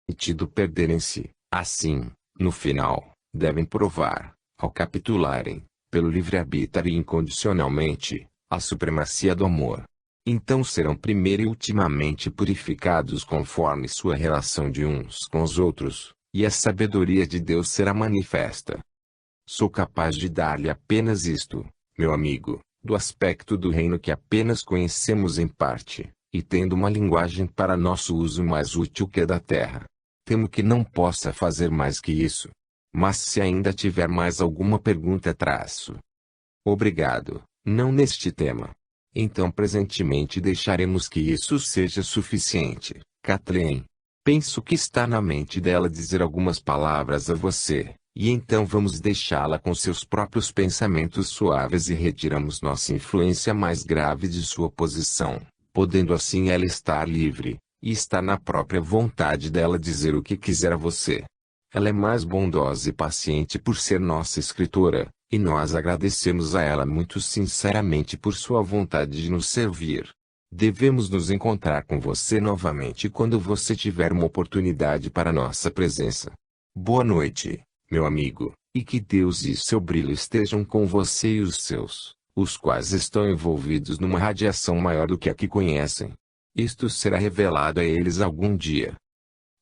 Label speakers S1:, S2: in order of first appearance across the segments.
S1: permitido perderem-se. Assim, no final, devem provar, ao capitularem, pelo livre-arbítrio e incondicionalmente, a supremacia do amor. Então serão primeiro e ultimamente purificados conforme sua relação de uns com os outros, e a sabedoria de Deus será manifesta. Sou capaz de dar-lhe apenas isto, meu amigo, do aspecto do reino que apenas conhecemos em parte, e tendo uma linguagem para nosso uso mais útil que a da terra. Temo que não possa fazer mais que isso. Mas se ainda tiver mais alguma pergunta, traço. Obrigado, não neste tema. Então presentemente deixaremos que isso seja suficiente, Kathleen. Penso que está na mente dela dizer algumas palavras a você, e então vamos deixá-la com seus próprios pensamentos suaves e retiramos nossa influência mais grave de sua posição, podendo assim ela estar livre, e está na própria vontade dela dizer o que quiser a você. Ela é mais bondosa e paciente por ser nossa escritora, e nós agradecemos a ela muito sinceramente por sua vontade de nos servir. Devemos nos encontrar com você novamente quando você tiver uma oportunidade para nossa presença. Boa noite, meu amigo, e que Deus e seu brilho estejam com você e os seus, os quais estão envolvidos numa radiação maior do que a que conhecem. Isto será revelado a eles algum dia.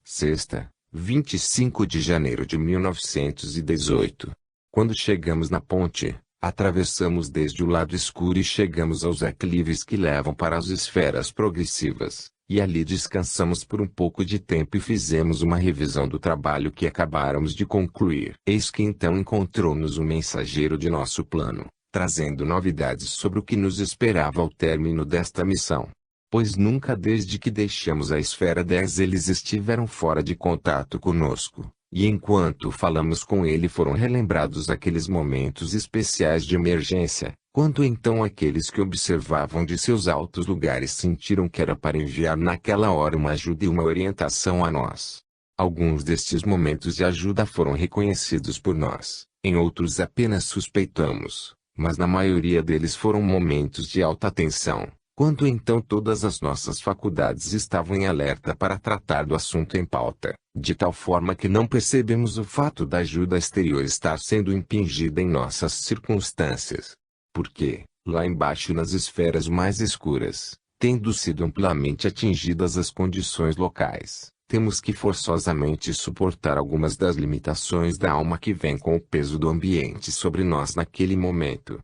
S1: Sexta, 25 de janeiro de 1918. Quando chegamos na ponte, atravessamos desde o lado escuro e chegamos aos aclives que levam para as esferas progressivas, e ali descansamos por um pouco de tempo e fizemos uma revisão do trabalho que acabáramos de concluir. Eis que então encontrou-nos um mensageiro de nosso plano, trazendo novidades sobre o que nos esperava ao término desta missão. Pois nunca desde que deixamos a esfera 10 eles estiveram fora de contato conosco, e enquanto falamos com ele foram relembrados aqueles momentos especiais de emergência, quando então aqueles que observavam de seus altos lugares sentiram que era para enviar naquela hora uma ajuda e uma orientação a nós. Alguns destes momentos de ajuda foram reconhecidos por nós, em outros apenas suspeitamos, mas na maioria deles foram momentos de alta tensão. Quando então todas as nossas faculdades estavam em alerta para tratar do assunto em pauta, de tal forma que não percebemos o fato da ajuda exterior estar sendo impingida em nossas circunstâncias. Porque, lá embaixo nas esferas mais escuras, tendo sido amplamente atingidas as condições locais, temos que forçosamente suportar algumas das limitações da alma que vêm com o peso do ambiente sobre nós naquele momento.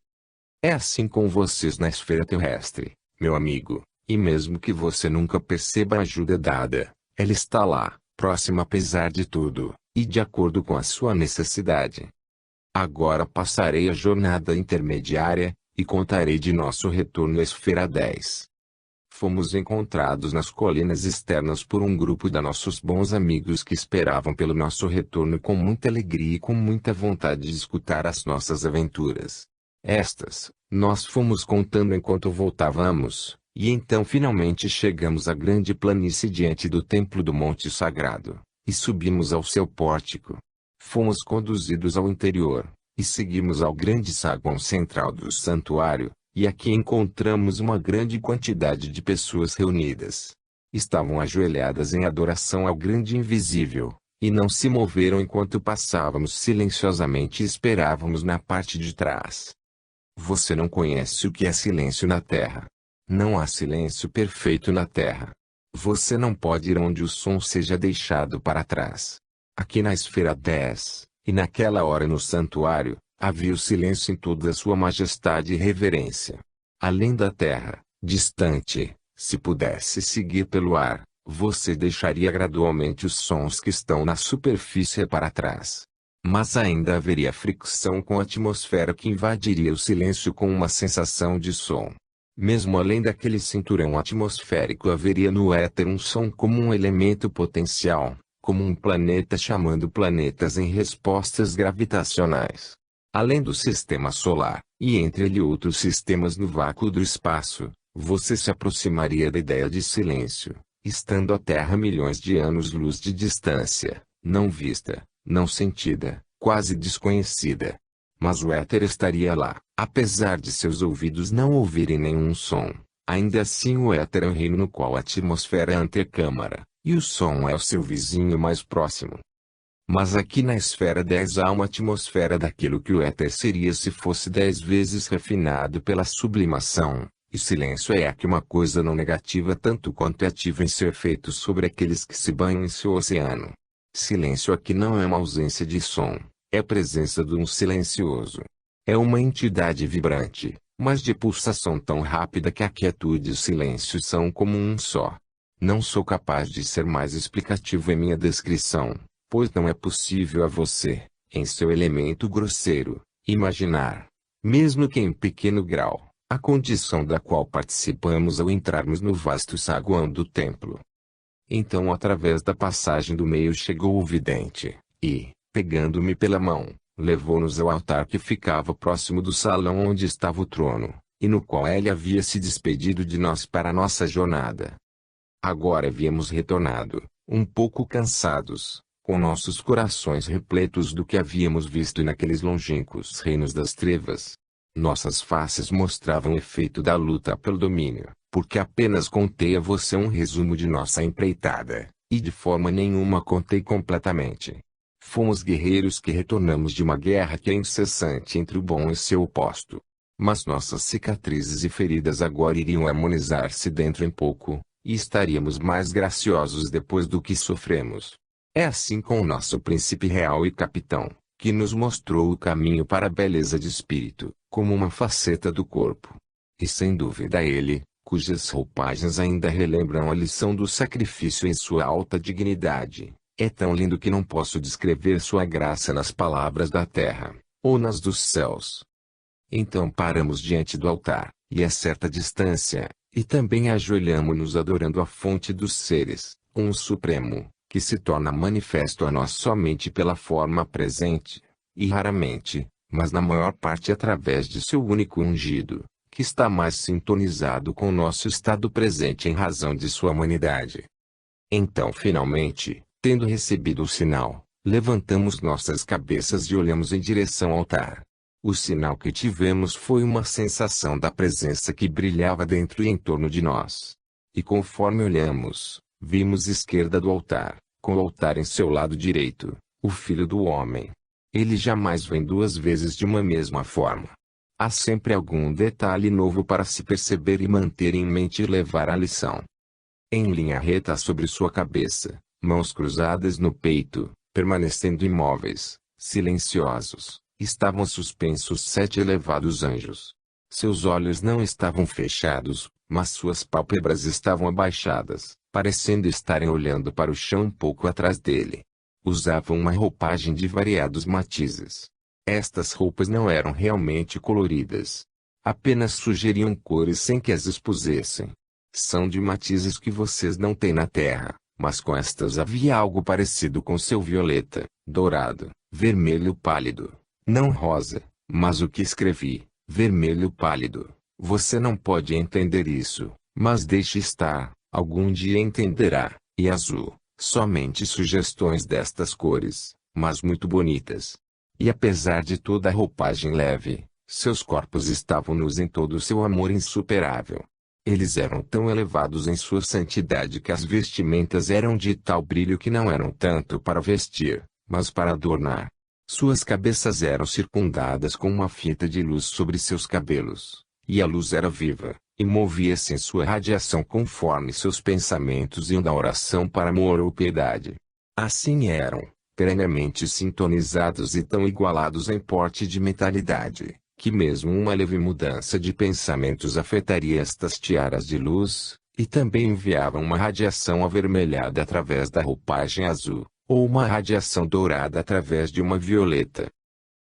S1: É assim com vocês na esfera terrestre, meu amigo, e mesmo que você nunca perceba a ajuda dada, ela está lá, próxima apesar de tudo, e de acordo com a sua necessidade. Agora passarei a jornada intermediária, e contarei de nosso retorno à esfera 10. Fomos encontrados nas colinas externas por um grupo de nossos bons amigos que esperavam pelo nosso retorno com muita alegria e com muita vontade de escutar as nossas aventuras. Nós fomos contando enquanto voltávamos, e então finalmente chegamos à grande planície diante do templo do Monte Sagrado, e subimos ao seu pórtico. Fomos conduzidos ao interior, e seguimos ao grande saguão central do santuário, e aqui encontramos uma grande quantidade de pessoas reunidas. Estavam ajoelhadas em adoração ao grande invisível, e não se moveram enquanto passávamos silenciosamente e esperávamos na parte de trás. Você não conhece o que é silêncio na Terra. Não há silêncio perfeito na Terra. Você não pode ir onde o som seja deixado para trás. Aqui na esfera 10, e naquela hora no santuário, havia o silêncio em toda a sua majestade e reverência. Além da Terra, distante, se pudesse seguir pelo ar, você deixaria gradualmente os sons que estão na superfície para trás. Mas ainda haveria fricção com a atmosfera que invadiria o silêncio com uma sensação de som. Mesmo além daquele cinturão atmosférico haveria no éter um som como um elemento potencial, como um planeta chamando planetas em respostas gravitacionais. Além do sistema solar, e entre ele outros sistemas no vácuo do espaço, você se aproximaria da ideia de silêncio, estando a Terra a milhões de anos-luz de distância, não vista, não sentida, quase desconhecida. Mas o éter estaria lá, apesar de seus ouvidos não ouvirem nenhum som. Ainda assim o éter é um reino no qual a atmosfera é antecâmara, e o som é o seu vizinho mais próximo. Mas aqui na esfera 10 há uma atmosfera daquilo que o éter seria se fosse 10 vezes refinado pela sublimação, e silêncio é aqui uma coisa não negativa tanto quanto é ativa em seu efeito sobre aqueles que se banham em seu oceano. Silêncio aqui não é uma ausência de som, é a presença de um silencioso. É uma entidade vibrante, mas de pulsação tão rápida que a quietude e o silêncio são como um só. Não sou capaz de ser mais explicativo em minha descrição, pois não é possível a você, em seu elemento grosseiro, imaginar, mesmo que em pequeno grau, a condição da qual participamos ao entrarmos no vasto saguão do templo. Então através da passagem do meio chegou o vidente, e, pegando-me pela mão, levou-nos ao altar que ficava próximo do salão onde estava o trono, e no qual ele havia se despedido de nós para a nossa jornada. Agora havíamos retornado, um pouco cansados, com nossos corações repletos do que havíamos visto naqueles longínquos reinos das trevas. Nossas faces mostravam o efeito da luta pelo domínio, porque apenas contei a você um resumo de nossa empreitada, e de forma nenhuma contei completamente. Fomos guerreiros que retornamos de uma guerra que é incessante entre o bom e seu oposto. Mas nossas cicatrizes e feridas agora iriam harmonizar-se dentro em pouco, e estaríamos mais graciosos depois do que sofremos. É assim com o nosso príncipe real e capitão, que nos mostrou o caminho para a beleza de espírito, como uma faceta do corpo. E sem dúvida ele, cujas roupagens ainda relembram a lição do sacrifício em sua alta dignidade, é tão lindo que não posso descrever sua graça nas palavras da terra, ou nas dos céus. Então paramos diante do altar, e a certa distância, e também ajoelhamo-nos adorando a fonte dos seres, um supremo, que se torna manifesto a nós somente pela forma presente, e raramente, mas na maior parte através de seu único ungido, que está mais sintonizado com o nosso estado presente em razão de sua humanidade. Então finalmente, tendo recebido o sinal, levantamos nossas cabeças e olhamos em direção ao altar. O sinal que tivemos foi uma sensação da presença que brilhava dentro e em torno de nós. E conforme olhamos, vimos esquerda do altar, com o altar em seu lado direito, o Filho do Homem. Ele jamais vem duas vezes de uma mesma forma. Há sempre algum detalhe novo para se perceber e manter em mente e levar a lição. Em linha reta sobre sua cabeça, mãos cruzadas no peito, permanecendo imóveis, silenciosos, estavam suspensos 7 elevados anjos. Seus olhos não estavam fechados, mas suas pálpebras estavam abaixadas, parecendo estarem olhando para o chão um pouco atrás dele. Usavam uma roupagem de variados matizes. Estas roupas não eram realmente coloridas. Apenas sugeriam cores sem que as expusessem. São de matizes que vocês não têm na Terra, mas com estas havia algo parecido com seu violeta, dourado, vermelho pálido, não rosa, mas o que escrevi, vermelho pálido. Você não pode entender isso, mas deixe estar, algum dia entenderá, e azul, somente sugestões destas cores, mas muito bonitas. E apesar de toda a roupagem leve, seus corpos estavam nus em todo o seu amor insuperável. Eles eram tão elevados em sua santidade que as vestimentas eram de tal brilho que não eram tanto para vestir, mas para adornar. Suas cabeças eram circundadas com uma fita de luz sobre seus cabelos, e a luz era viva, e movia-se em sua radiação conforme seus pensamentos iam da oração para amor ou piedade. Assim eram, perenemente sintonizados e tão igualados em porte de mentalidade, que mesmo uma leve mudança de pensamentos afetaria estas tiaras de luz, e também enviavam uma radiação avermelhada através da roupagem azul, ou uma radiação dourada através de uma violeta.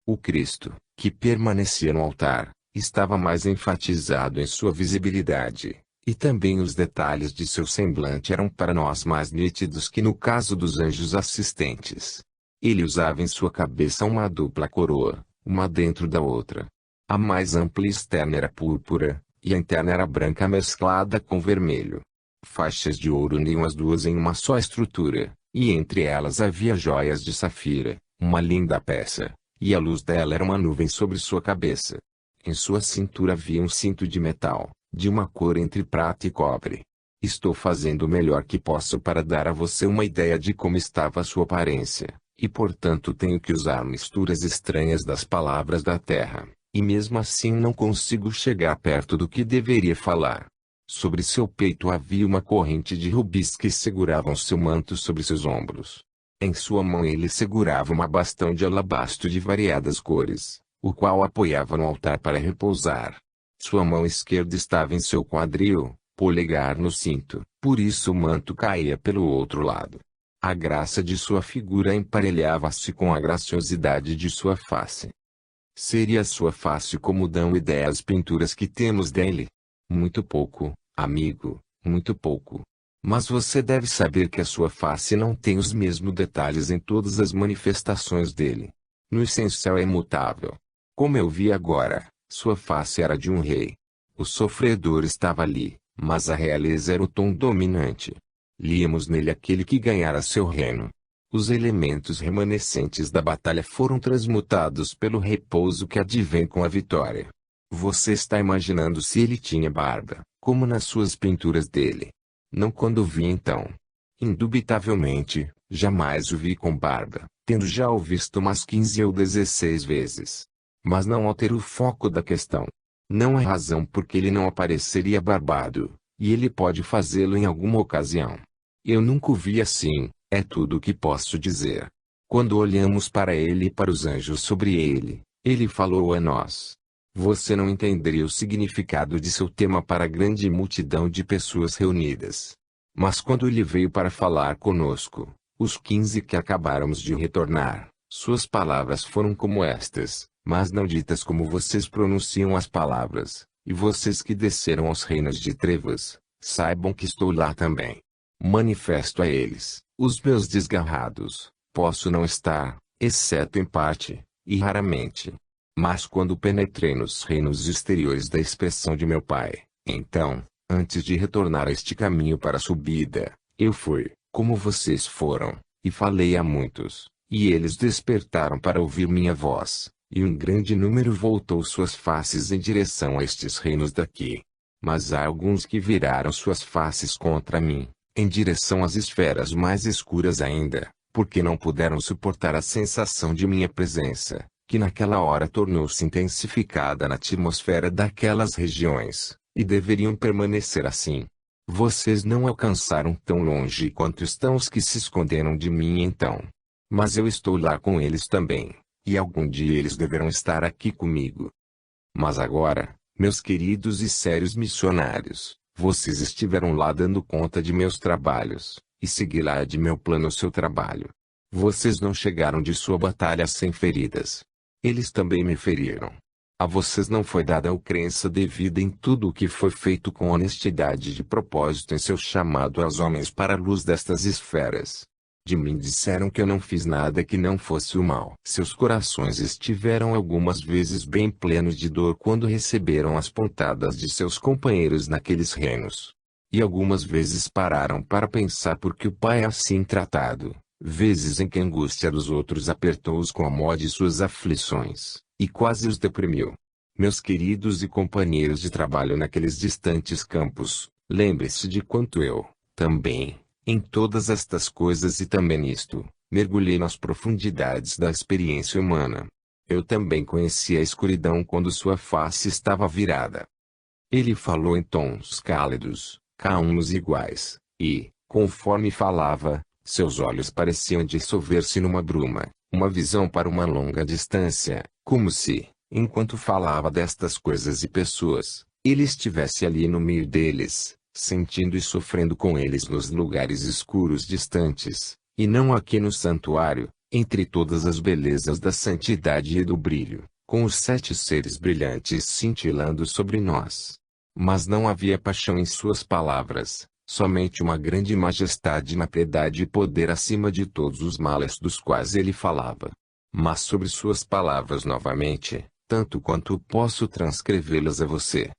S1: O Cristo, que permanecia no altar, estava mais enfatizado em sua visibilidade, e também os detalhes de seu semblante eram para nós mais nítidos que no caso dos anjos assistentes. Ele usava em sua cabeça uma dupla coroa, uma dentro da outra. A mais ampla e externa era púrpura, e a interna era branca mesclada com vermelho. Faixas de ouro uniam as duas em uma só estrutura, e entre elas havia joias de safira, uma linda peça, e a luz dela era uma nuvem sobre sua cabeça. Em sua cintura havia um cinto de metal, de uma cor entre prata e cobre. Estou fazendo o melhor que posso para dar a você uma ideia de como estava a sua aparência, e portanto tenho que usar misturas estranhas das palavras da terra, e mesmo assim não consigo chegar perto do que deveria falar. Sobre seu peito havia uma corrente de rubis que seguravam seu manto sobre seus ombros. Em sua mão ele segurava uma bastão de alabastro de variadas cores, o qual apoiava no altar para repousar. Sua mão esquerda estava em seu quadril, polegar no cinto, por isso o manto caía pelo outro lado. A graça de sua figura emparelhava-se com a graciosidade de sua face. Seria sua face como dão ideia as pinturas que temos dele? Muito pouco, amigo, muito pouco. Mas você deve saber que a sua face não tem os mesmos detalhes em todas as manifestações dele. No essencial é imutável. Como eu vi agora, sua face era de um rei. O sofredor estava ali, mas a realeza era o tom dominante. Líamos nele aquele que ganhara seu reino. Os elementos remanescentes da batalha foram transmutados pelo repouso que advém com a vitória. Você está imaginando se ele tinha barba, como nas suas pinturas dele? Não quando o vi então. Indubitavelmente, jamais o vi com barba, tendo já o visto umas 15 ou 16 vezes. Mas não altera o foco da questão. Não há razão por que ele não apareceria barbado, e ele pode fazê-lo em alguma ocasião. Eu nunca o vi assim, é tudo o que posso dizer. Quando olhamos para ele e para os anjos sobre ele, ele falou a nós. Você não entenderia o significado de seu tema para a grande multidão de pessoas reunidas. Mas quando ele veio para falar conosco, os 15 que acabáramos de retornar, suas palavras foram como estas, mas não ditas como vocês pronunciam as palavras, e vocês que desceram aos reinos de trevas, saibam que estou lá também. Manifesto a eles, os meus desgarrados, posso não estar, exceto em parte, e raramente. Mas quando penetrei nos reinos exteriores da expressão de meu Pai, então, antes de retornar a este caminho para a subida, eu fui, como vocês foram, e falei a muitos, e eles despertaram para ouvir minha voz, e um grande número voltou suas faces em direção a estes reinos daqui. Mas há alguns que viraram suas faces contra mim, em direção às esferas mais escuras ainda, porque não puderam suportar a sensação de minha presença, que naquela hora tornou-se intensificada na atmosfera daquelas regiões, e deveriam permanecer assim. Vocês não alcançaram tão longe quanto estão os que se esconderam de mim então. Mas eu estou lá com eles também, e algum dia eles deverão estar aqui comigo. Mas agora, meus queridos e sérios missionários, vocês estiveram lá dando conta de meus trabalhos, e segui lá de meu plano o seu trabalho. Vocês não chegaram de sua batalha sem feridas. Eles também me feriram. A vocês não foi dada a crença devida em tudo o que foi feito com honestidade de propósito em seu chamado aos homens para a luz destas esferas. De mim disseram que eu não fiz nada que não fosse o mal. Seus corações estiveram algumas vezes bem plenos de dor quando receberam as pontadas de seus companheiros naqueles reinos. E algumas vezes pararam para pensar por que o Pai é assim tratado. Vezes em que a angústia dos outros apertou-os com a mó de suas aflições, e quase os deprimiu. Meus queridos e companheiros de trabalho naqueles distantes campos, lembre-se de quanto eu, também, em todas estas coisas e também nisto, mergulhei nas profundidades da experiência humana. Eu também conheci a escuridão quando sua face estava virada. Ele falou em tons cálidos, calmos e iguais, e, conforme falava, seus olhos pareciam dissolver-se numa bruma, uma visão para uma longa distância, como se, enquanto falava destas coisas e pessoas, ele estivesse ali no meio deles, sentindo e sofrendo com eles nos lugares escuros distantes, e não aqui no santuário, entre todas as belezas da santidade e do brilho, com os 7 seres brilhantes cintilando sobre nós. Mas não havia paixão em suas palavras. Somente uma grande majestade na piedade e poder acima de todos os males dos quais ele falava. Mas sobre suas palavras novamente, tanto quanto posso transcrevê-las a você.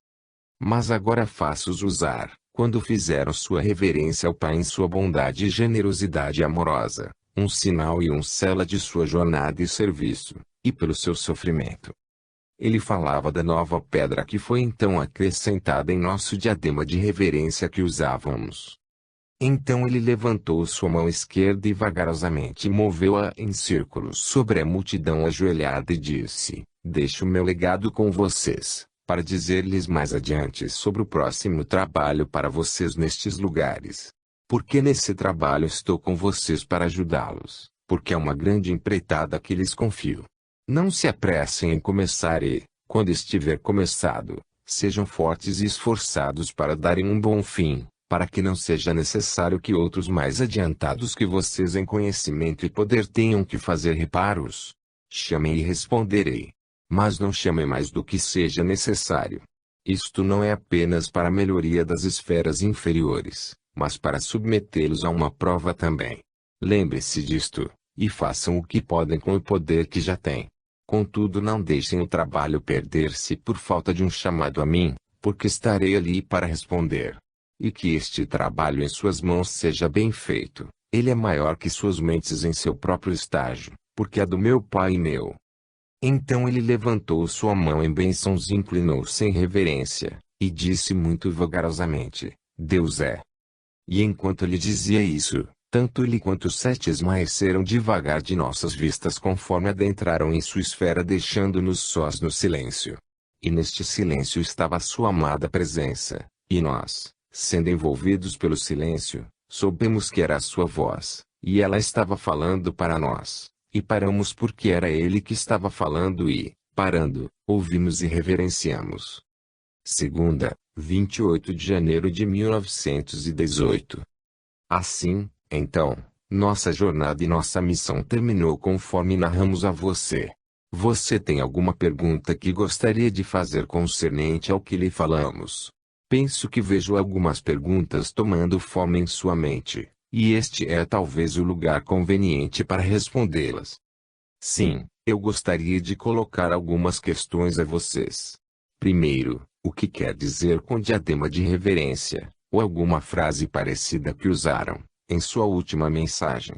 S1: Mas agora faço-os usar, quando fizeram sua reverência ao Pai em sua bondade e generosidade amorosa, um sinal e um sela de sua jornada e serviço, e pelo seu sofrimento. Ele falava da nova pedra que foi então acrescentada em nosso diadema de reverência que usávamos. Então ele levantou sua mão esquerda e vagarosamente moveu-a em círculos sobre a multidão ajoelhada e disse: Deixo o meu legado com vocês, para dizer-lhes mais adiante sobre o próximo trabalho para vocês nestes lugares. Porque nesse trabalho estou com vocês para ajudá-los, porque é uma grande empreitada que lhes confio. Não se apressem em começar e, quando estiver começado, sejam fortes e esforçados para darem um bom fim, para que não seja necessário que outros mais adiantados que vocês em conhecimento e poder tenham que fazer reparos. Chamem e responderei. Mas não chamem mais do que seja necessário. Isto não é apenas para a melhoria das esferas inferiores, mas para submetê-los a uma prova também. Lembre-se disto, e façam o que podem com o poder que já têm. Contudo, não deixem o trabalho perder-se por falta de um chamado a mim, porque estarei ali para responder. E que este trabalho em suas mãos seja bem feito. Ele é maior que suas mentes em seu próprio estágio, porque é do meu Pai e meu. Então ele levantou sua mão em bênçãos e inclinou-se em reverência, e disse muito vagarosamente: Deus é. E enquanto ele dizia isso, tanto ele quanto os 7 esmaeceram devagar de nossas vistas conforme adentraram em sua esfera deixando-nos sós no silêncio. E neste silêncio estava a sua amada presença, e nós, sendo envolvidos pelo silêncio, soubemos que era a sua voz, e ela estava falando para nós, e paramos porque era ele que estava falando e, parando, ouvimos e reverenciamos. Segunda, 28 de janeiro de 1918. Assim, então, nossa jornada e nossa missão terminou conforme narramos a você. Você tem alguma pergunta que gostaria de fazer concernente ao que lhe falamos? Penso que vejo algumas perguntas tomando forma em sua mente, e este é talvez o lugar conveniente para respondê-las. Sim, eu gostaria de colocar algumas questões a vocês. Primeiro, o que quer dizer com diadema de reverência, ou alguma frase parecida que usaram em sua última mensagem?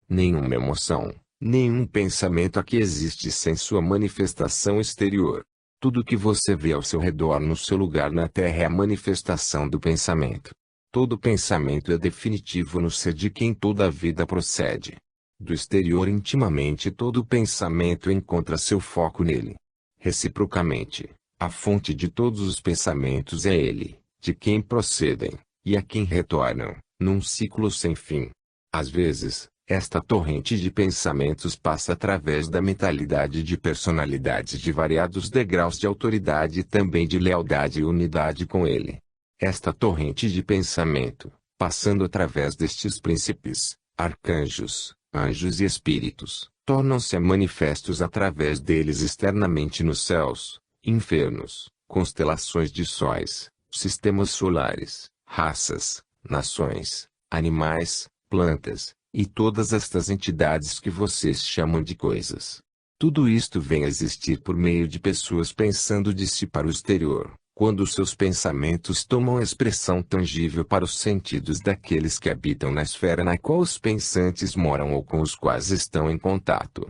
S1: Nenhuma emoção, nenhum pensamento aqui existe sem sua manifestação exterior. Tudo que você vê ao seu redor no seu lugar na Terra é a manifestação do pensamento. Todo pensamento é definitivo no ser de quem toda a vida procede. Do exterior intimamente todo pensamento encontra seu foco nele. Reciprocamente, a fonte de todos os pensamentos é ele, de quem procedem, e a quem retornam, num ciclo sem fim. Às vezes, esta torrente de pensamentos passa através da mentalidade de personalidades de variados degraus de autoridade e também de lealdade e unidade com ele. Esta torrente de pensamento, passando através destes príncipes, arcanjos, anjos e espíritos, tornam-se manifestos através deles externamente nos céus, infernos, constelações de sóis, sistemas solares, raças, nações, animais, plantas, e todas estas entidades que vocês chamam de coisas. Tudo isto vem a existir por meio de pessoas pensando de si para o exterior, quando seus pensamentos tomam expressão tangível para os sentidos daqueles que habitam na esfera na qual os pensantes moram ou com os quais estão em contato.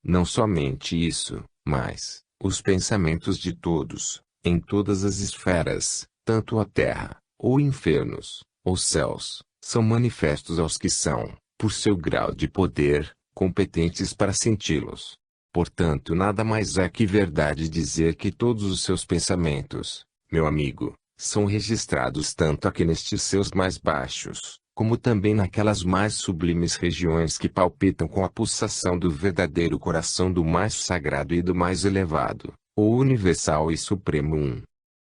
S1: Não somente isso, mas, os pensamentos de todos, em todas as esferas, tanto a terra, ou infernos, ou céus, são manifestos aos que são, por seu grau de poder, competentes para senti-los. Portanto, nada mais é que verdade dizer que todos os seus pensamentos, meu amigo, são registrados tanto aqui nestes seus mais baixos, como também naquelas mais sublimes regiões que palpitam com a pulsação do verdadeiro coração do mais sagrado e do mais elevado, ou universal e supremo um.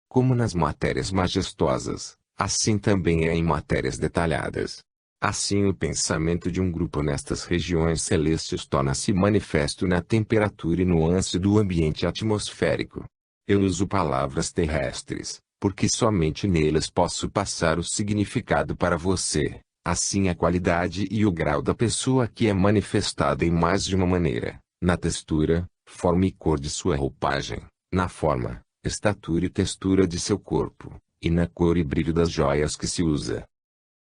S1: Como nas matérias majestosas, assim também é em matérias detalhadas. Assim o pensamento de um grupo nestas regiões celestes torna-se manifesto na temperatura e nuance do ambiente atmosférico. Eu uso palavras terrestres, porque somente nelas posso passar o significado para você. Assim a qualidade e o grau da pessoa que é manifestada em mais de uma maneira, na textura, forma e cor de sua roupagem, na forma, estatura e textura de seu corpo, e na cor e brilho das joias que se usa.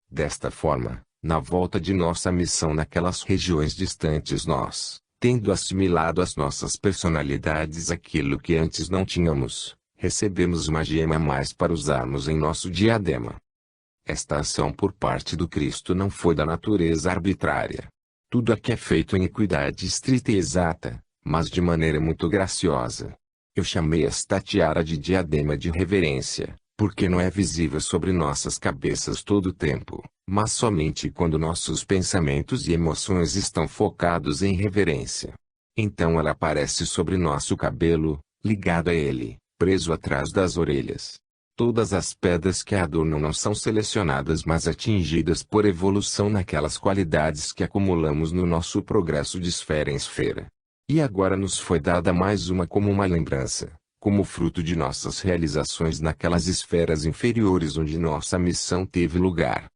S1: Desta forma, na volta de nossa missão naquelas regiões distantes nós, Tendo assimilado às nossas personalidades aquilo que antes não tínhamos, recebemos uma gema a mais para usarmos em nosso diadema. Esta ação por parte do Cristo não foi da natureza arbitrária. Tudo aqui é feito em equidade estrita e exata, mas de maneira muito graciosa. Eu chamei esta tiara de diadema de reverência, porque não é visível sobre nossas cabeças todo o tempo, mas somente quando nossos pensamentos e emoções estão focados em reverência. Então ela aparece sobre nosso cabelo, ligado a ele, preso atrás das orelhas. Todas as pedras que a adornam não são selecionadas mas atingidas por evolução naquelas qualidades que acumulamos no nosso progresso de esfera em esfera. E agora nos foi dada mais uma como uma lembrança, como fruto de nossas realizações naquelas esferas inferiores onde nossa missão teve lugar.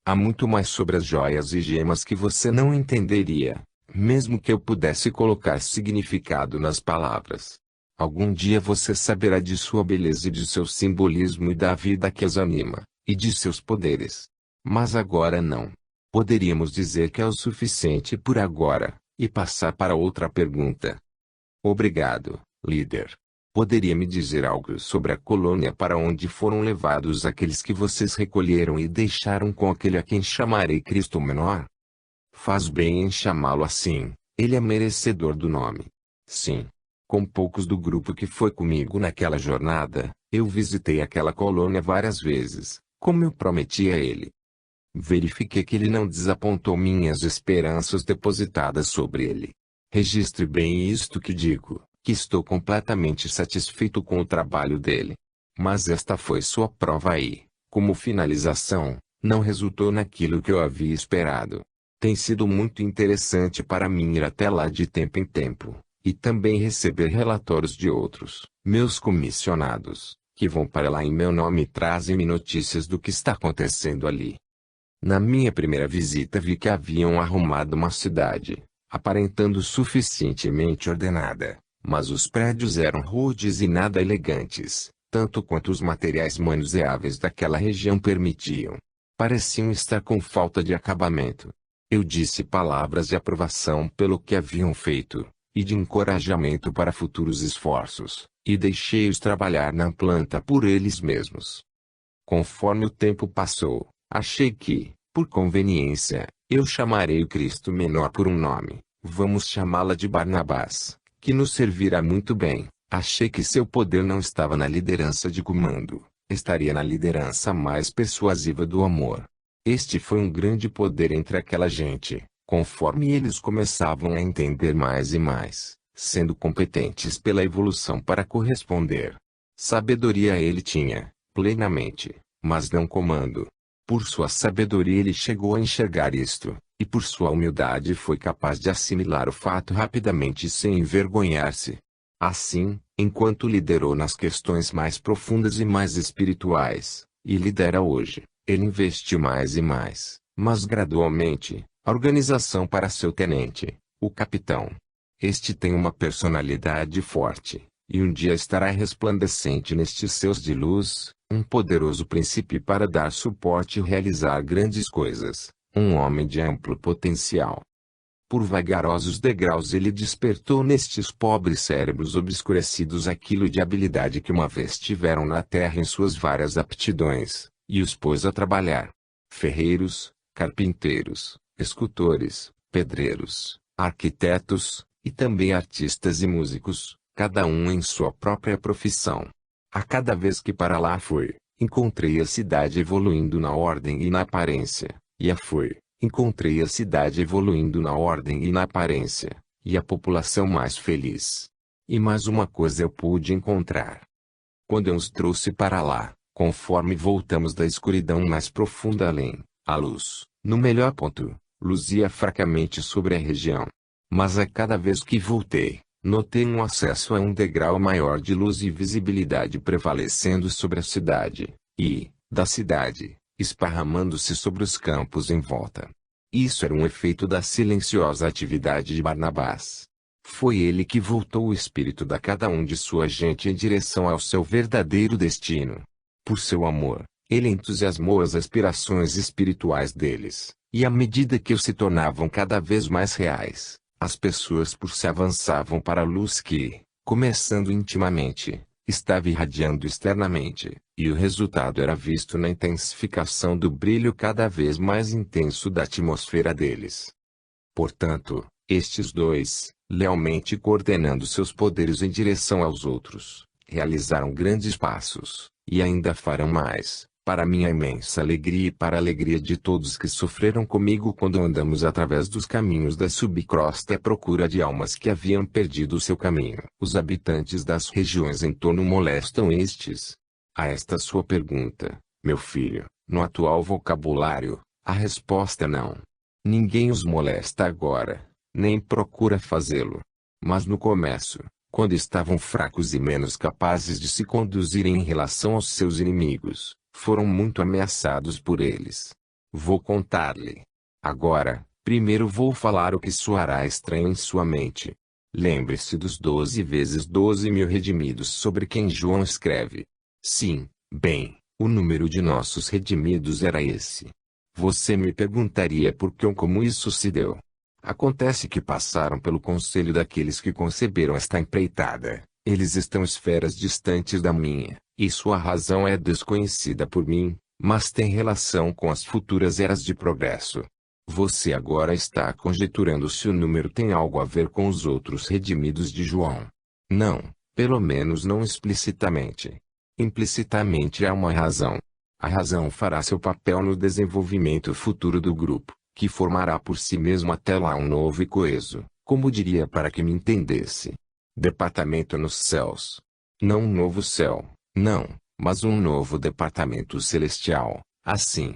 S1: Há muito mais sobre as joias e gemas que você não entenderia, mesmo que eu pudesse colocar significado nas palavras. Algum dia você saberá de sua beleza e de seu simbolismo e da vida que as anima, e de seus poderes. Mas agora não. Poderíamos dizer que é o suficiente por agora, e passar para outra pergunta. Obrigado, líder. Poderia me dizer algo sobre a colônia para onde foram levados aqueles que vocês recolheram e deixaram com aquele a quem chamarei Cristo Menor? Faz bem em chamá-lo assim, ele é merecedor do nome. Sim. Com poucos do grupo que foi comigo naquela jornada, eu visitei aquela colônia várias vezes, como eu prometi a ele. Verifiquei que ele não desapontou minhas esperanças depositadas sobre ele. Registre bem isto que digo, que estou completamente satisfeito com o trabalho dele. Mas esta foi sua prova e, como finalização, não resultou naquilo que eu havia esperado. Tem sido muito interessante para mim ir até lá de tempo em tempo. E também receber relatórios de outros, meus comissionados, que vão para lá em meu nome e trazem-me notícias do que está acontecendo ali. Na minha primeira visita vi que haviam arrumado uma cidade, aparentando suficientemente ordenada, mas os prédios eram rudes e nada elegantes, tanto quanto os materiais manuseáveis daquela região permitiam. Pareciam estar com falta de acabamento. Eu disse palavras de aprovação pelo que haviam feito e de encorajamento para futuros esforços, e deixei-os trabalhar na planta por eles mesmos. Conforme o tempo passou, achei que, por conveniência, eu chamarei o Cristo Menor por um nome, vamos chamá-la de Barnabás, que nos servirá muito bem. Achei que seu poder não estava na liderança de comando, estaria na liderança mais persuasiva do amor. Este foi um grande poder entre aquela gente. Conforme eles começavam a entender mais e mais, sendo competentes pela evolução para corresponder. Sabedoria ele tinha, plenamente, mas não comando. Por sua sabedoria ele chegou a enxergar isto, e por sua humildade foi capaz de assimilar o fato rapidamente sem envergonhar-se. Assim, enquanto liderou nas questões mais profundas e mais espirituais, e lidera hoje, ele investiu mais e mais, mas gradualmente, a organização para seu tenente, o capitão. Este tem uma personalidade forte, e um dia estará resplandecente nestes seus de luz, um poderoso princípio para dar suporte e realizar grandes coisas, um homem de amplo potencial. Por vagarosos degraus ele despertou nestes pobres cérebros obscurecidos aquilo de habilidade que uma vez tiveram na terra em suas várias aptidões, e os pôs a trabalhar. Ferreiros, carpinteiros, escultores, pedreiros, arquitetos, e também artistas e músicos, cada um em sua própria profissão. A cada vez que para lá fui, encontrei a cidade evoluindo na ordem e na aparência, e encontrei a cidade evoluindo na ordem e na aparência, e a população mais feliz. E mais uma coisa eu pude encontrar. Quando eu os trouxe para lá, conforme voltamos da escuridão mais profunda além, a luz, no melhor ponto, luzia fracamente sobre a região. Mas a cada vez que voltei, notei um acesso a um degrau maior de luz e visibilidade prevalecendo sobre a cidade, e, da cidade, esparramando-se sobre os campos em volta. Isso era um efeito da silenciosa atividade de Barnabás. Foi ele que voltou o espírito da cada um de sua gente em direção ao seu verdadeiro destino. Por seu amor, ele entusiasmou as aspirações espirituais deles, e à medida que se tornavam cada vez mais reais, As pessoas por se avançavam para a luz que, começando intimamente, estava irradiando externamente, e o resultado era visto na intensificação do brilho cada vez mais intenso da atmosfera deles. Portanto, estes dois, lealmente coordenando seus poderes em direção aos outros, realizaram grandes passos, e ainda farão mais, para minha imensa alegria e para a alegria de todos que sofreram comigo quando andamos através dos caminhos da subcrosta à procura de almas que haviam perdido o seu caminho. Os habitantes das regiões em torno molestam estes? A esta sua pergunta, meu filho, no atual vocabulário, a resposta é não. Ninguém os molesta agora, nem procura fazê-lo. Mas no começo, quando estavam fracos e menos capazes de se conduzirem em relação aos seus inimigos, foram muito ameaçados por eles. Vou contar-lhe. Agora, primeiro vou falar o que soará estranho em sua mente. Lembre-se dos 12 vezes 12.000 redimidos sobre quem João escreve. Sim, bem, o número de nossos redimidos era esse. Você me perguntaria por que ou como isso se deu. Acontece que passaram pelo conselho daqueles que conceberam esta empreitada. Eles estão esferas distantes da minha, e sua razão é desconhecida por mim, mas tem relação com as futuras eras de progresso. Você agora está conjecturando se o número tem algo a ver com os outros redimidos de João. Não, pelo menos não explicitamente. Implicitamente há uma razão. A razão fará seu papel no desenvolvimento futuro do grupo, que formará por si mesmo até lá um novo e coeso, como diria para que me entendesse, departamento nos céus. Não um novo céu, não, mas um novo departamento celestial, assim.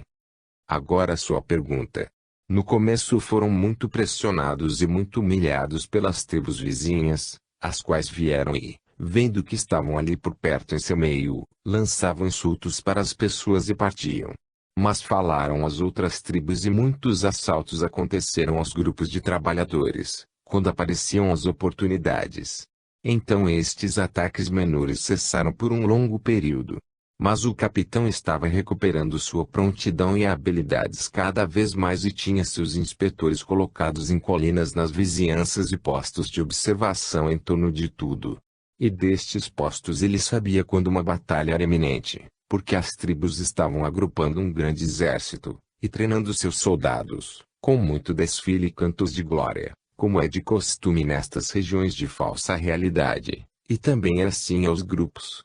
S1: Agora sua pergunta. No começo foram muito pressionados e muito humilhados pelas tribos vizinhas, as quais vieram e, vendo que estavam ali por perto em seu meio, lançavam insultos para as pessoas e partiam. Mas falaram às outras tribos e muitos assaltos aconteceram aos grupos de trabalhadores, quando apareciam as oportunidades. Então estes ataques menores cessaram por um longo período. Mas o capitão estava recuperando sua prontidão e habilidades cada vez mais e tinha seus inspetores colocados em colinas nas vizinhanças e postos de observação em torno de tudo. E destes postos ele sabia quando uma batalha era iminente, porque as tribos estavam agrupando um grande exército, e treinando seus soldados, com muito desfile e cantos de glória, como é de costume nestas regiões de falsa realidade, e também era assim aos grupos.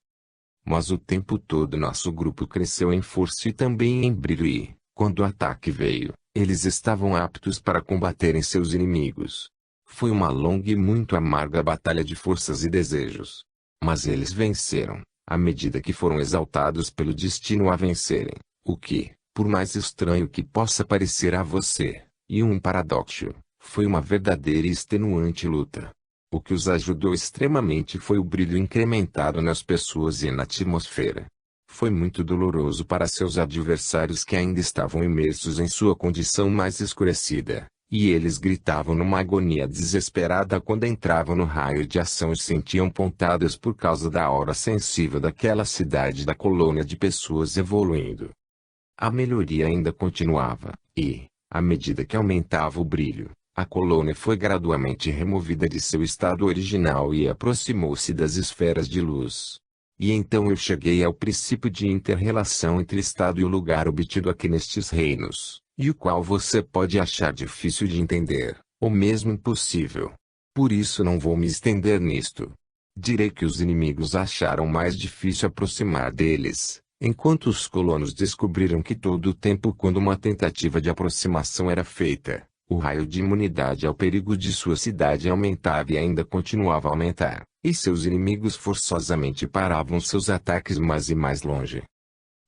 S1: Mas o tempo todo nosso grupo cresceu em força e também em brilho e, quando o ataque veio, eles estavam aptos para combaterem seus inimigos. Foi uma longa e muito amarga batalha de forças e desejos. Mas eles venceram, à medida que foram exaltados pelo destino a vencerem, o que, por mais estranho que possa parecer a você, e um paradoxo, foi uma verdadeira e extenuante luta. O que os ajudou extremamente foi o brilho incrementado nas pessoas e na atmosfera. Foi muito doloroso para seus adversários que ainda estavam imersos em sua condição mais escurecida, e eles gritavam numa agonia desesperada quando entravam no raio de ação e sentiam pontadas por causa da aura sensível daquela cidade da colônia de pessoas evoluindo. A melhoria ainda continuava, e, à medida que aumentava o brilho, a colônia foi gradualmente removida de seu estado original e aproximou-se das esferas de luz. E então eu cheguei ao princípio de inter-relação entre estado e o lugar obtido aqui nestes reinos, e o qual você pode achar difícil de entender, ou mesmo impossível. Por isso não vou me estender nisto. Direi que os inimigos acharam mais difícil aproximar deles, enquanto os colonos descobriram que todo o tempo quando uma tentativa de aproximação era feita, o raio de imunidade ao perigo de sua cidade aumentava e ainda continuava a aumentar, e seus inimigos forçosamente paravam seus ataques mais e mais longe.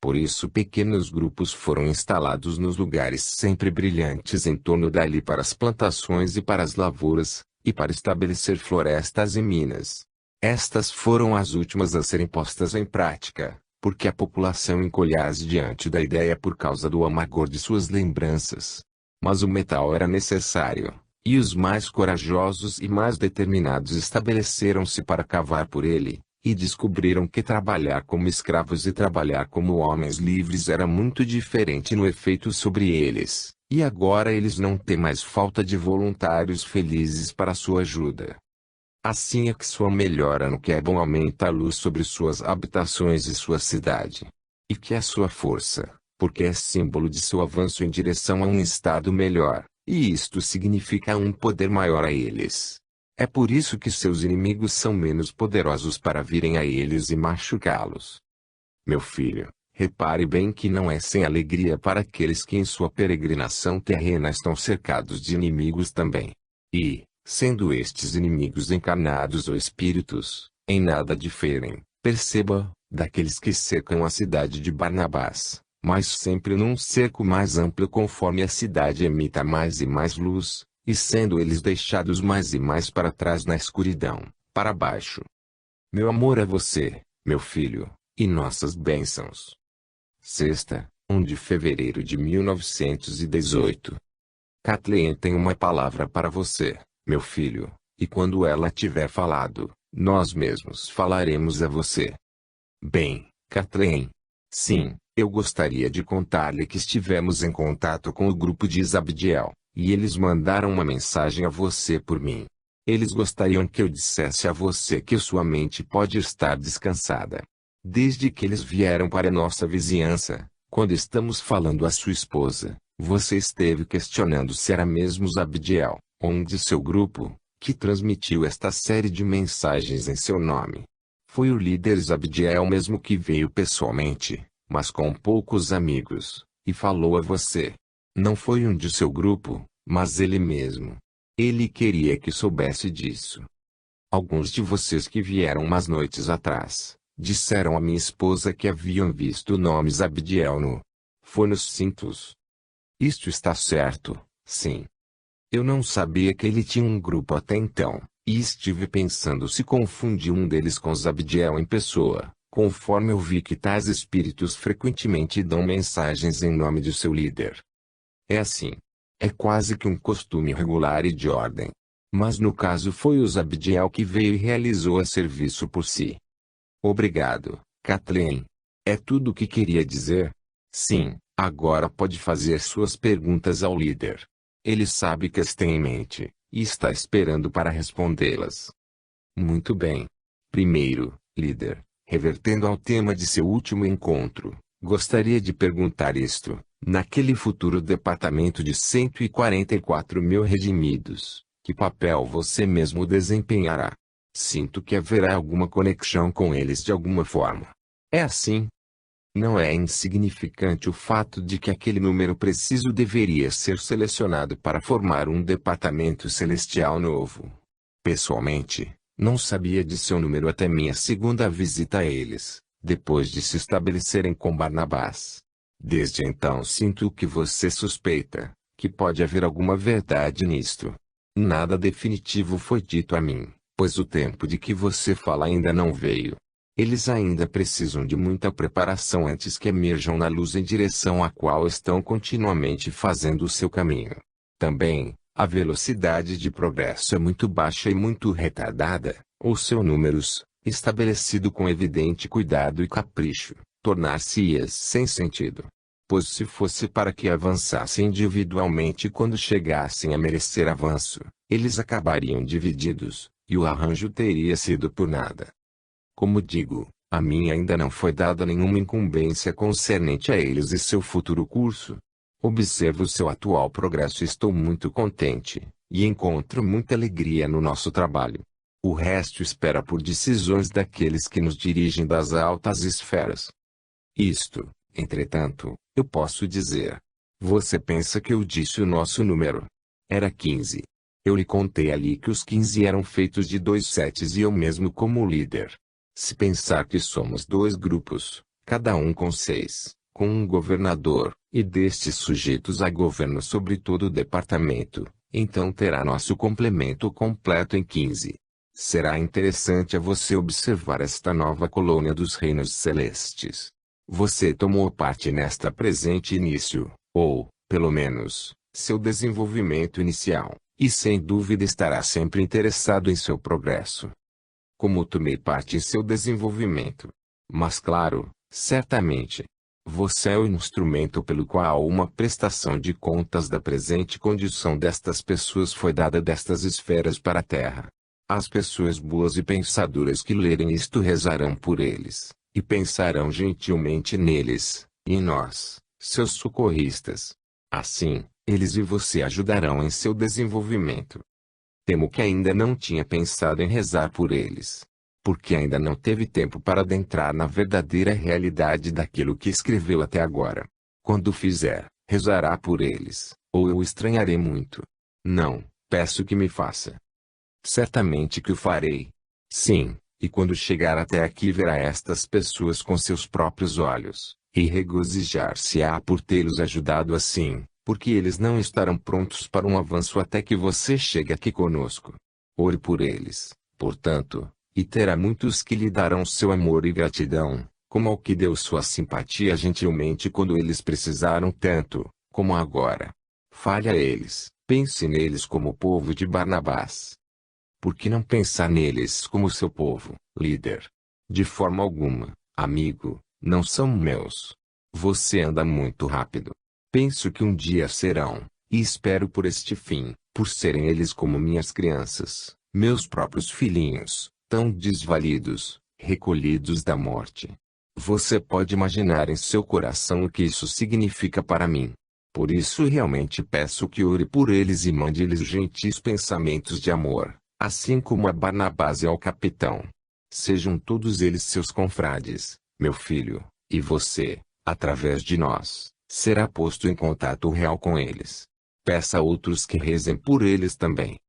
S1: Por isso pequenos grupos foram instalados nos lugares sempre brilhantes em torno dali para as plantações e para as lavouras, e para estabelecer florestas e minas. Estas foram as últimas a serem postas em prática, porque a população encolhase diante da ideia por causa do amargor de suas lembranças. Mas o metal era necessário, e os mais corajosos e mais determinados estabeleceram-se para cavar por ele, e descobriram que trabalhar como escravos e trabalhar como homens livres era muito diferente no efeito sobre eles, E agora eles não têm mais falta de voluntários felizes para sua ajuda. Assim é que sua melhora no que é bom aumenta a luz sobre suas habitações e sua cidade. E que é sua força, porque é símbolo de seu avanço em direção a um estado melhor, e isto significa um poder maior a eles. É por isso que seus inimigos são menos poderosos para virem a eles e machucá-los. Meu filho, repare bem que não é sem alegria para aqueles que em sua peregrinação terrena estão cercados de inimigos também. E, sendo estes inimigos encarnados ou espíritos, em nada diferem, perceba, daqueles que cercam a cidade de Barnabás, mas sempre num cerco mais amplo conforme a cidade emita mais e mais luz, e sendo eles deixados mais e mais para trás na escuridão, para baixo. Meu amor a você, meu filho, e nossas bênçãos. Sexta, 1 de fevereiro de 1918. Kathleen tem uma palavra para você, meu filho, e quando ela tiver falado, nós mesmos falaremos a você. Bem, Kathleen. Sim, eu gostaria de contar-lhe que estivemos em contato com o grupo de Isabdiel, e eles mandaram uma mensagem a você por mim. Eles gostariam que eu dissesse a você que sua mente pode estar descansada. Desde que eles vieram para nossa vizinhança, quando estamos falando a sua esposa, você esteve questionando se era mesmo Isabdiel, ou de seu grupo, que transmitiu esta série de mensagens em seu nome. Foi o líder Isabdiel mesmo que veio pessoalmente, mas com poucos amigos, e falou a você. Não foi um de seu grupo, mas ele mesmo. Ele queria que soubesse disso. Alguns de vocês que vieram umas noites atrás, disseram a minha esposa que haviam visto o nome Isabdiel no... Foi nos cintos. Isto está certo, sim. Eu não sabia que ele tinha um grupo até então, e estive pensando se confundi um deles com Isabdiel em pessoa, conforme eu vi que tais espíritos frequentemente dão mensagens em nome de seu líder. É assim. É quase que um costume regular e de ordem. Mas no caso foi o Isabdiel que veio e realizou a serviço por si. Obrigado, Kathleen. É tudo o que queria dizer? Sim, agora pode fazer suas perguntas ao líder. Ele sabe que as tem em mente, e está esperando para respondê-las. Muito bem. Primeiro, líder, revertendo ao tema de seu último encontro, gostaria de perguntar isto. Naquele futuro departamento de 144 mil redimidos, que papel você mesmo desempenhará? Sinto que haverá alguma conexão com eles de alguma forma. É assim? Não é insignificante o fato de que aquele número preciso deveria ser selecionado para formar um departamento celestial novo. Pessoalmente, não sabia de seu número até minha segunda visita a eles, depois de se estabelecerem com Barnabás. Desde então sinto o que você suspeita, que pode haver alguma verdade nisto. Nada definitivo foi dito a mim, pois o tempo de que você fala ainda não veio. Eles ainda precisam de muita preparação antes que emerjam na luz em direção à qual estão continuamente fazendo o seu caminho. Também, a velocidade de progresso é muito baixa e muito retardada, ou seu números, estabelecido com evidente cuidado e capricho, tornar-se-ias sem sentido. Pois se fosse para que avançassem individualmente quando chegassem a merecer avanço, eles acabariam divididos, e o arranjo teria sido por nada. Como digo, a mim ainda não foi dada nenhuma incumbência concernente a eles e seu futuro curso. Observo seu atual progresso e estou muito contente, e encontro muita alegria no nosso trabalho. O resto espera por decisões daqueles que nos dirigem das altas esferas. Isto, entretanto, eu posso dizer. Você pensa que eu disse o nosso número? Era 15. Eu lhe contei ali que os 15 eram feitos de 2 setes e eu mesmo como líder. Se pensar que somos 2 grupos, cada um com 6, com um governador, e destes sujeitos a governo sobre todo o departamento, então terá nosso complemento completo em 15. Será interessante a você observar esta nova colônia dos reinos celestes. Você tomou parte nesta presente início, ou, pelo menos, seu desenvolvimento inicial, e sem dúvida estará sempre interessado em seu progresso. Como tomei parte em seu desenvolvimento. Mas claro, certamente, Você é o instrumento pelo qual uma prestação de contas da presente condição destas pessoas foi dada destas esferas para a terra. As pessoas boas e pensadoras que lerem isto rezarão por eles, e pensarão gentilmente neles, e em nós, seus socorristas. Assim, eles e você ajudarão em seu desenvolvimento. Temo que ainda não tinha pensado em rezar por eles, porque ainda não teve tempo para adentrar na verdadeira realidade daquilo que escreveu até agora. Quando fizer, rezará por eles, ou eu estranharei muito. Não, peço que me faça. Certamente que o farei. Sim, e quando chegar até aqui verá estas pessoas com seus próprios olhos, e regozijar-se-á por tê-los ajudado assim, porque eles não estarão prontos para um avanço até que você chegue aqui conosco. Ore por eles, portanto, e terá muitos que lhe darão seu amor e gratidão, como ao que deu sua simpatia gentilmente quando eles precisaram tanto, como agora. Fale a eles, pense neles como o povo de Barnabás. Por que não pensar neles como seu povo, líder? De forma alguma, amigo, não são meus. Você anda muito rápido. Penso que um dia serão, e espero por este fim, por serem eles como minhas crianças, meus próprios filhinhos, tão desvalidos, recolhidos da morte. Você pode imaginar em seu coração o que isso significa para mim. Por isso realmente peço que ore por eles e mande-lhes gentis pensamentos de amor, assim como a Barnabás e ao capitão. Sejam todos eles seus confrades, meu filho, e você, através de nós, será posto em contato real com eles. Peça a outros que rezem por eles também.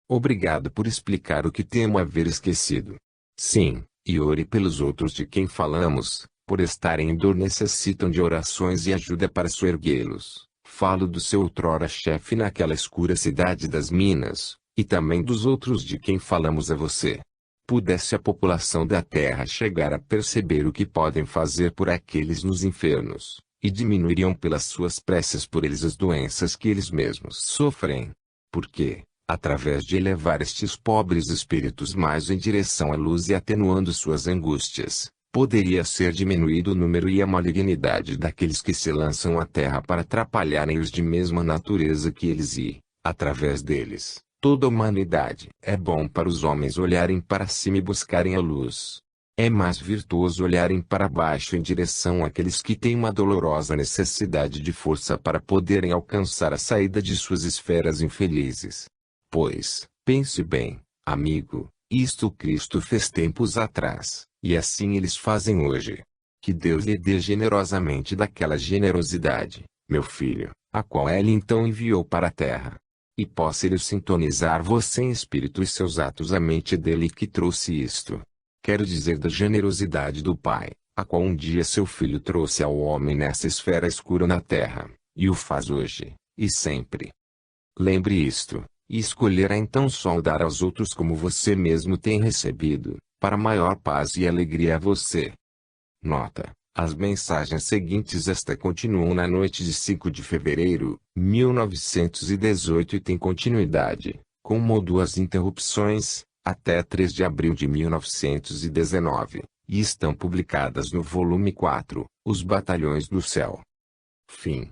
S1: Obrigado por explicar o que temo haver esquecido. Sim, e ore pelos outros de quem falamos, por estarem em dor necessitam de orações e ajuda para soerguê-los. Falo do seu outrora chefe naquela escura cidade das Minas, e também dos outros de quem falamos a você. Pudesse a população da terra chegar a perceber o que podem fazer por aqueles nos infernos, e diminuiriam pelas suas preces por eles as doenças que eles mesmos sofrem. Porque, através de elevar estes pobres espíritos mais em direção à luz e atenuando suas angústias, poderia ser diminuído o número e a malignidade daqueles que se lançam à terra para atrapalharem os de mesma natureza que eles e, através deles, toda a humanidade. É bom para os homens olharem para cima e buscarem a luz. É mais virtuoso olharem para baixo em direção àqueles que têm uma dolorosa necessidade de força para poderem alcançar a saída de suas esferas infelizes. Pois, pense bem, amigo, isto Cristo fez tempos atrás, e assim eles fazem hoje. Que Deus lhe dê generosamente daquela generosidade, meu filho, a qual ele então enviou para a terra. E possa ele sintonizar você em espírito e seus atos à mente dele que trouxe isto. Quero dizer da generosidade do Pai, a qual um dia seu Filho trouxe ao homem nessa esfera escura na terra, e o faz hoje, e sempre. Lembre isto, e escolherá então só dar aos outros como você mesmo tem recebido, para maior paz e alegria a você. Nota: as mensagens seguintes continuam na noite de 5 de fevereiro, 1918 e têm continuidade, com uma ou duas interrupções, até 3 de abril de 1919, e estão publicadas no volume 4, Os Batalhões do Céu. Fim.